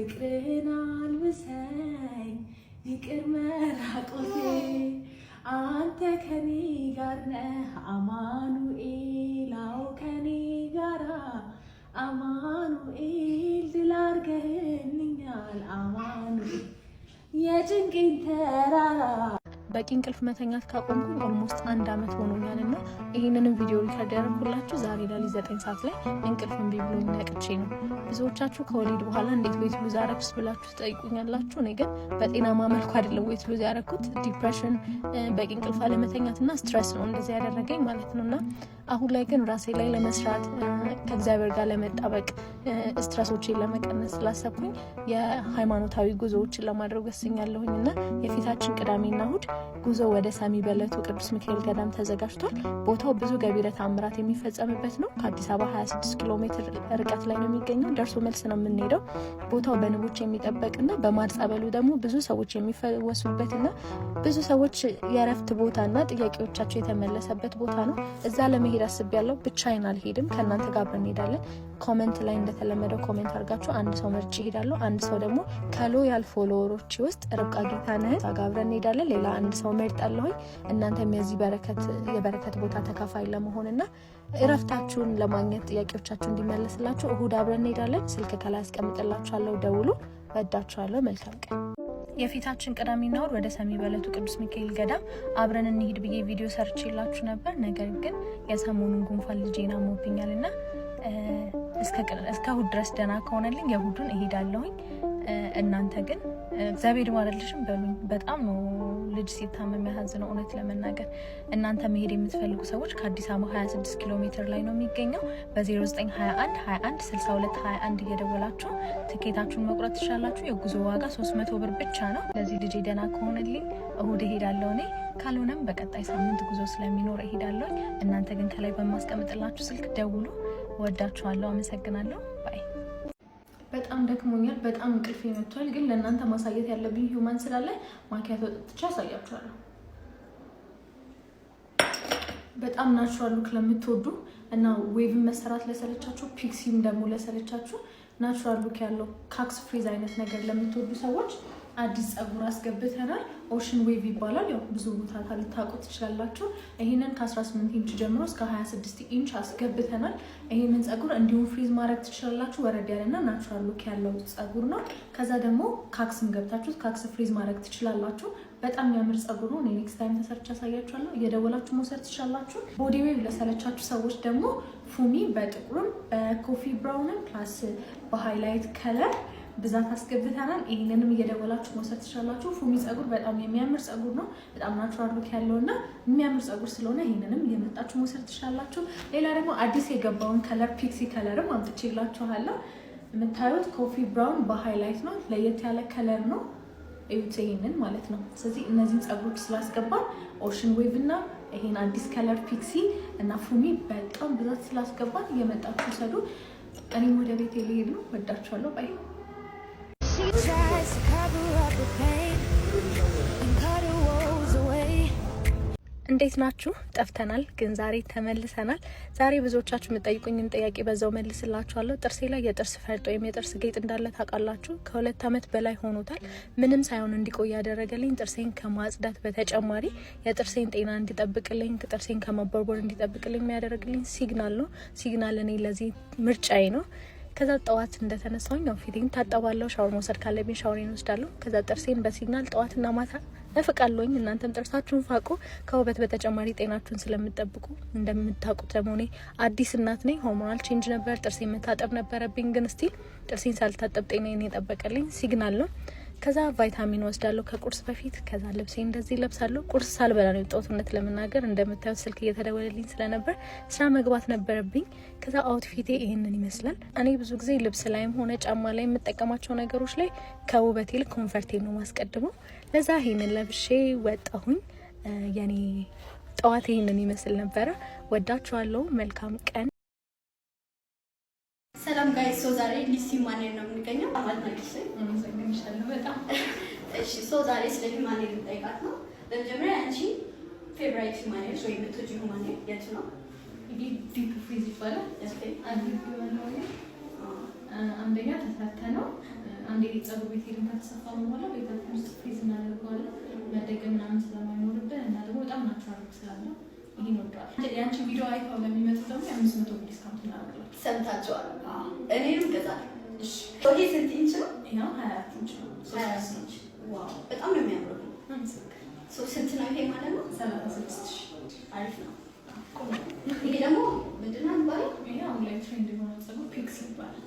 ፍቅርን አልብሰኝ ይቅር መራቆቴ አንተ ከኔ ጋር ነህ አማኑኤል አዎ ከኔ ጋራ አማኑኤል ድል አድርገህልኛል አማኑኤል የጭንቄን ተራራ በቂ እንቅልፍ መተኛት ካቆምኩኝ ኦልሞስት 1 አመት ሆኖኛልና ይሄንንም ቪዲዮ ሪከርድ ያደረኩላችሁ ዛሬ ሌሊት 9 ሰዓት ላይ እንቅልፍ እምቢ ብሎኝ ነቅቼ ነው። ብዙዎቻችሁ ከወሊድ በኋላ እንዴት ዌት ሉዝ አረግሽ ብላችሁ ትጠይቁኛላችሁ። እኔ ግን በጤናማ መልኩ አይደለም ዌት ሉዝ ያደረኩት፣ ዲፕሬሽን፣ በቂ እንቅልፍ አለመተኛትና ስትረስ ነው እንደዚህ ያደረገኝ ማለት ነውና አሁን ላይ ግን ራሴ ላይ ለመስራት ከእግዚአብሔር ጋር ለመጣበቅ ስትረሶችን ለመቀነስ ስላሰብኩኝ የሃይማኖታዊ ጉዞዎችን ለማድረግ ወስኛለሁኝና የፊታችን ቅዳሜና እሁድ ጉዞ ወደ ሰሚ በለቱ ቅዱስ ሚካኤል ገዳም ተዘጋጅቷል። ቦታው ብዙ ገቢረ ተአምራት የሚፈጸምበት ነው። ከአዲስ አበባ 26 ኪሎ ሜትር ርቀት ላይ ነው የሚገኘው። ደርሶ መልስ ነው የምንሄደው። ቦታው በንቦች የሚጠበቅና በማር ጸበሉ ደግሞ ብዙ ሰዎች የሚፈወሱበትና ብዙ ሰዎች የእረፍት ቦታና ጥያቄዎቻቸው የተመለሰበት ቦታ ነው። እዛ ለመሄድ አስቤያለሁ። ብቻዬን አልሄድም፣ ከእናንተ ጋር እንሄዳለን። ኮሜንት ላይ እንደተለመደው ኮሜንት አድርጋችሁ አንድ ሰው መርጬ እሄዳለሁ። አንድ ሰው ደግሞ ከሎያል ፎሎወሮች ውስጥ ርብቃ ጌታነህ ጋብረን እንሄዳለን። ሌላ አንድ ሰው መርጣለሁ። እናንተም የዚህ የበረከት ቦታ ተካፋይ ለመሆንና እረፍታችሁን ለማግኘት ጥያቄዎቻችሁ እንዲመለስላችሁ እሁድ አብረን እንሄዳለን። ስልክ ከላይ አስቀምጥላችኋለሁ፣ ደውሉ። ወዳችኋለሁ። መልካም ቀን። የፊታችን ቅዳሜና እሁድ ወደ ሰሚ በለቱ ቅዱስ ሚካኤል ገዳም አብረን እንሂድ ብዬ ቪዲዮ ሰርችላችሁ ነበር። ነገር ግን የሰሞኑን ጉንፋን ልጄን አሞብኛልና እስከ እሁድ ድረስ ደህና ከሆነልኝ የእሁዱን እሄዳለሁኝ። እናንተ ግን እግዚአብሔር ይማረልሽም በሉኝ። በጣም ነው ልጅ ሲታመም ያሳዝነው እውነት ለመናገር። እናንተ መሄድ የምትፈልጉ ሰዎች ከአዲስ አበባ 26 ኪሎ ሜትር ላይ ነው የሚገኘው። በ0921 21 62 21 እየደወላችሁ ትኬታችሁን መቁረጥ ትችላላችሁ። የጉዞ ዋጋ 300 ብር ብቻ ነው። ለዚህ ልጅ ደህና ከሆነልኝ እሁድ እሄዳለሁ እኔ። ካልሆነም በቀጣይ ሳምንት ጉዞ ስለሚኖር እሄዳለሁ። እናንተ ግን ከላይ በማስቀምጥላችሁ ስልክ ደውሉ። ወዳችኋለሁ። አመሰግናለሁ። ባይ። በጣም ደክሞኛል። በጣም እንቅልፍ ይመቷል። ግን ለእናንተ ማሳየት ያለብኝ ሂውማን ስላለ ማኪያቶ ጥጥቻ አሳያችኋለሁ። በጣም ናቹራል ሉክ ለምትወዱ እና ዌቭ መሰራት ለሰለቻችሁ፣ ፒክሲም ደግሞ ለሰለቻችሁ ናቹራል ሉክ ያለው ካክስ ፍሪዝ አይነት ነገር ለምትወዱ ሰዎች አዲስ ጸጉር አስገብተናል። ኦሽን ዌቭ ይባላል። ያው ብዙ ቦታ ልታውቁ ትችላላችሁ። ይሄንን ከ18 ኢንች ጀምሮ እስከ 26 ኢንች አስገብተናል። ይሄንን ጸጉር እንዲሁም ፍሪዝ ማድረግ ትችላላችሁ። ወረድ ያለና ናቹራል ሉክ ያለው ጸጉር ነው። ከዛ ደግሞ ካክስም ገብታችሁ ካክስ ፍሪዝ ማድረግ ትችላላችሁ። በጣም የሚያምር ጸጉር ነው። ኔክስት ታይም ተሰርቻ አሳያችኋለሁ። እየደወላችሁ መውሰድ ትችላላችሁ። ቦዲ ዌቭ ለሰለቻችሁ ሰዎች ደግሞ ፉሚ በጥቁርም በኮፊ ብራውንም ፕላስ በሃይላይት ከለር ብዛት አስገብተናል። ይሄንንም እየደወላችሁ መውሰድ ትችላላችሁ። ፉሚ ጸጉር በጣም የሚያምር ጸጉር ነው። በጣም ናቹራል ሉክ ያለውና የሚያምር ጸጉር ስለሆነ ይሄንንም እየመጣችሁ መውሰድ ትችላላችሁ። ሌላ ደግሞ አዲስ የገባውን ከለር ፒክሲ ከለርም አምጥቼላችኋለሁ። የምታዩት ኮፊ ብራውን በሃይላይት ነው። ለየት ያለ ከለር ነው። እዩት፣ ይሄንን ማለት ነው። ስለዚህ እነዚህን ጸጉሮች ስላስገባን ኦሽን ዌቭ እና ይሄን አዲስ ከለር ፒክሲ እና ፉሚ በጣም ብዛት ስላስገባን እየመጣችሁ ሰዱ። እኔም ወደ ቤት ልሄድ ነው። ወዳችኋለሁ። ባይ። She tries to cover up the pain and cut her woes away. እንዴት ናችሁ? ጠፍተናል፣ ግን ዛሬ ተመልሰናል። ዛሬ ብዙዎቻችሁ የምትጠይቁኝን ጥያቄ በዛው መልስላችኋለሁ። ጥርሴ ላይ የጥርስ ፈርጥ ወይም የጥርስ ጌጥ እንዳለ ታውቃላችሁ። ከ2 አመት በላይ ሆኖታል። ምንም ሳይሆን እንዲቆይ ያደረገልኝ ጥርሴን ከማጽዳት በተጨማሪ የጥርሴን ጤና እንዲጠብቅልኝ፣ ጥርሴን ከመቦርቦር እንዲጠብቅልኝ የሚያደርግልኝ ሲግናል ነው። ሲግናል እኔ ለዚህ ምርጫዬ ነው። ከዛ ጠዋት እንደተነሳሁኝ ያው ፊቴን ታጠባለሁ። ሻወር መውሰድ ካለብኝ ሻወሬን ወስዳለሁ። ከዛ ጥርሴን በሲግናል ጠዋትና ማታ እፍቃለሁኝ። እናንተም ጥርሳችሁን ፋቁ። ከውበት በተጨማሪ ጤናችሁን ስለምትጠብቁ። እንደምታውቁት ደግሞ እኔ አዲስ እናት ነኝ። ሆርሞናል ቼንጅ ነበር፣ ጥርሴን መታጠብ ነበረብኝ። ግን ስቲል ጥርሴን ሳልታጠብ ጤናዬን የጠበቀልኝ ሲግናል ነው። ከዛ ቫይታሚን ወስዳለሁ ከቁርስ በፊት። ከዛ ልብሴ እንደዚህ ለብሳለሁ። ቁርስ ሳልበላ ነው የወጣሁት እውነት ለመናገር። እንደምታዩት ስልክ እየተደወለልኝ ስለነበር ስራ መግባት ነበረብኝ። ከዛ አውትፊቴ ይሄንን ይመስላል። እኔ ብዙ ጊዜ ልብስ ላይም ሆነ ጫማ ላይ የምጠቀማቸው ነገሮች ላይ ከውበት ይልቅ ኮንፈርቴ ነው ማስቀድመው። ለዛ ይሄንን ለብሼ ወጣሁኝ። የኔ ጠዋት ይሄንን ይመስል ነበረ። ወዳችኋለሁ። መልካም ቀን። ሰላም ጋይስ፣ ዛሬ ሊሲ ማኔር ነው የምንገኘው። አማድናቂሽ አመሰግንሻለሁ በጣም። እሺ፣ ዛሬ ስለ ማኔር እንጠይቃት ነው። በመጀመሪያ አንቺ ፌቨራይት ማኔር ወይ የምትወጂው ማኔር የቱ ነው? ዲፕ ፍሪዝ ይባላል። አንደኛ ተሰርተ ነው። አንዴ ፀጉር ቤት ሄደን ከተሰፋ በኋላ ቤታችን ውስጥ ፍሪዝ እናደርገዋለን መደገም ምናምን ስለማይኖርብን እና ደግሞ በጣም ናቹራል ስላለ ይሄን ወጣ። ያንቺ ቪዲዮ አይተው ለሚመጡ ደግሞ 500 ብር ዲስካውንት እናደርጋለን። ሰምታችኋል? እኔንም ገዛለሁ። እሺ ይሄ ስንት ኢንች ነው? ያው 24 ኢንች ነው። 24 ኢንች። ዋው በጣም ነው የሚያምረው። ስንት ነው ይሄ ማለት ነው? 36,000 አሪፍ ነው። ይሄ ደግሞ ምንድን ነው የሚባለው? ይሄ አሁን ላይ ትሬንድ የሆነው ፀጉር ፒክስ ይባላል።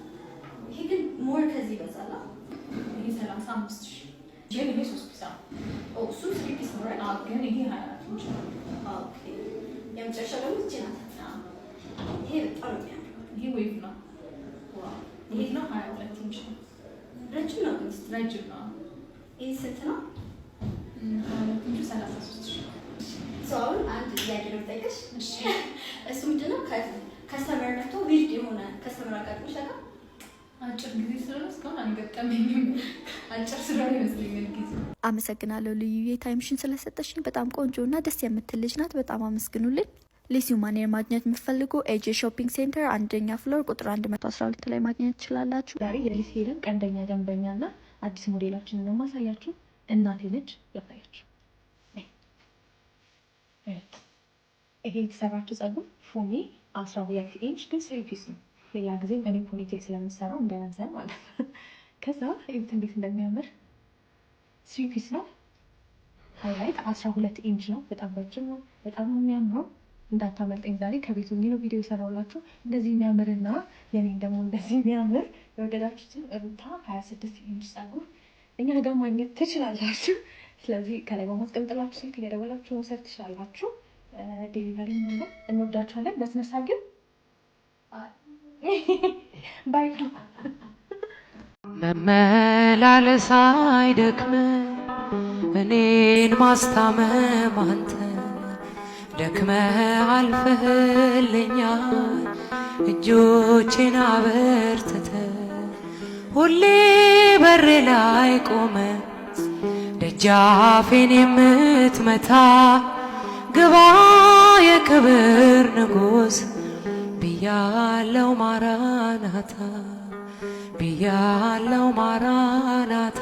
ይሄ ግን ሞር ከዚህ ይበዛል። ይሄ 35,000 ግን ይሄ 3 ፒስ ነው። እሱ 3 ፒስ ነው አይደል? ግን ይሄ 24 ኢንች ነው። ኦኬ የመጨረሻው ደግሞ እቺ ናት። ይሄ በጣም ነው የሚያምረው። ይሄ ዌቭ ነው። ዋው ይሄ ነው 22 ኢንች ነው። ረጅም ነው ግን ረጅም ነው። ይሄ ስንት ነው? 33,000 አሁን አንድ ጥያቄ ነው የምጠይቅሽ። እሱ ምንድን ነው ከስተመር መጥቶ ዊርድ የሆነ ከስተመር አጋጥሞሽ ያውቃል? አጭር ጊዜ ስለሆነ እስካሁን አልገጠመኝም። አጭር ስለሆነ ይመስለኛል ጊዜ። አመሰግናለሁ ልዩዬ፣ ታይምሽን ስለሰጠሽኝ። በጣም ቆንጆ እና ደስ የምትል ልጅ ናት። በጣም አመስግኑልኝ። ሊሲዩ ማኔር ማግኘት የምትፈልጉ ኤጄ ሾፒንግ ሴንተር 1ኛ ፍሎር ቁጥር 112 ላይ ማግኘት ትችላላችሁ። ዛሬ የሊሲ ሄደን ቀንደኛ ደንበኛ እና አዲስ ሞዴላችንን ነው ማሳያችሁ። እናቴ ነች ያሳያችሁ። ይሄ የተሰራችው ፀጉር ፉሚ 12 ኢንች ግን 3 ፒስ ነው። ሌላ ጊዜ እኔ ፖኒቴል ስለምሰራው እንደነዘር ማለት ነው። ከዛ እዩት እንዴት እንደሚያምር 3 ፒስ ነው። ሃይላይት 12 ኢንች ነው። በጣም ረጅም ነው። በጣም ነው የሚያምረው። እንዳታመልጠኝ ዛሬ ከቤቱ ነው ቪዲዮ የሰራሁላችሁ። እንደዚህ የሚያምርና የኔን ደግሞ እንደዚህ የሚያምር የወደዳችሁትን ሩታ 26 ኢንች ፀጉር እኛ ጋር ማግኘት ትችላላችሁ። ስለዚህ ከላይ በማስቀምጥላችሁ ስልክ እየደወላችሁ መውሰድ ትችላላችሁ። ዴሊቨሪ ነው። እንወዳችኋለን። በስነሳ ግን ባይ መመላለስ አይደክም እኔን ማስታመም አንተ ደክመ አልፈህልኛል እጆቼን አበርትተ ሁሌ በሬ ላይ ቆመ ደጃፌን የምትመታ ግባ የክብር ንጉሥ ብያለው ማራናታ ብያለው ማራናታ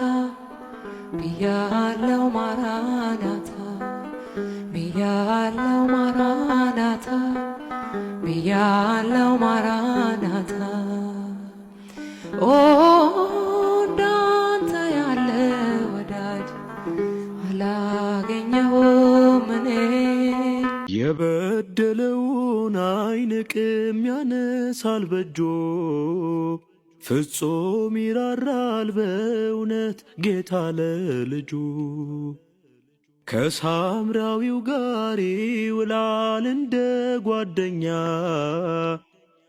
ብያለው ማራናታ ብያለው ማራናታ ብያለው ማራናታ ኦ እንዳንተ ያለ ወዳጅ አላገኘሁም እኔ። የበደለውን አይንቅም ያነሳል በእጆ ፍጹም ይራራል በእውነት ጌታ ለልጁ። ከሳምራዊው ጋር ይውላል እንደ ጓደኛ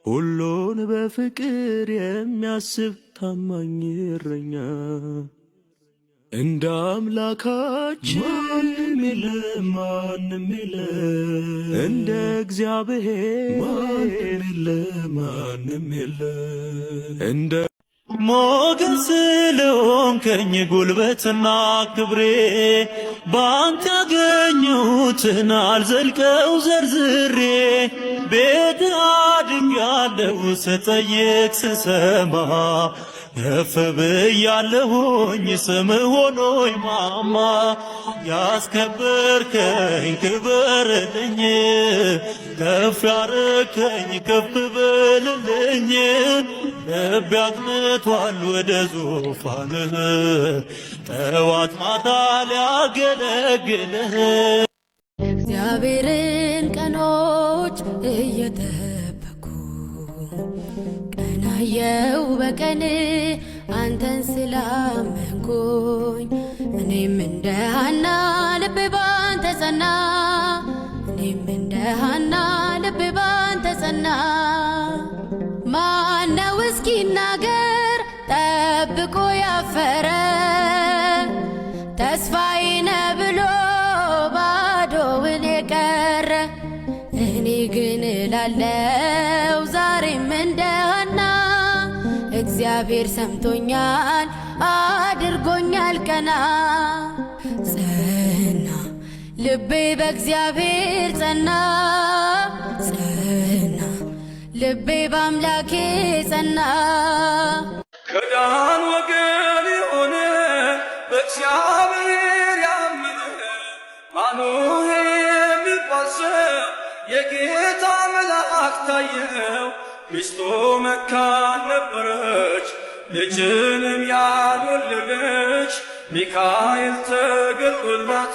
ሁሉን በፍቅር የሚያስብ ታማኝ እረኛ። እንደ አምላካችን ማንም የለም ማንም የለም፣ እንደ እግዚአብሔር ማንም የለም ማንም የለም። እንደ ሞገስ ስለሆንከኝ ጉልበትና ክብሬ ባንተ ያገኙትን አልዘልቀው ዘርዝሬ ቤት አድጌያለሁ ስጠይቅ ስሰማ ከፍ ብያለሁኝ ስም ሆኖኝ ማማ። ያስከበርከኝ ክበርልኝ ከፍ ያረከኝ ከፍ በልልኝ ልቤ አቅንቷል ወደ ዙፋንህ ጠዋት ማታ ሊያገለግልህ። እግዚአብሔርን ቀኖች እየጠበኩ ቀናየው በቀን አንተን ስላመንኩኝ እኔም እንደ ሐና ልቤ ባንተ ጸና። እኔም እንደ ሐና ልቤ ባንተ ጸና። ማነው እስኪናገር ጠብቆ ያፈረ ተስፋዬ ነህ ብሎ ባዶውን የቀረ? እኔ ግን እላለው ዛሬም እንደ ሐና እግዚአብሔር ሰምቶኛል አድርጎኛል ቀና። ጸና ልቤ በእግዚአብሔር ጸና፣ ጸና ልቤ በአምላኬ ጸና። ከዳን ወገን የሆነ በእግዚአብሔር ያመነ ማኑሄ የሚባል ሰው የጌታ መልአክ ታየው። ሚስቱ መካን ነበረች፣ ልጅንም ያልወለደች። ሚካኤል ተገልጦላት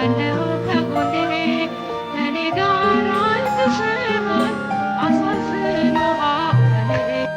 I know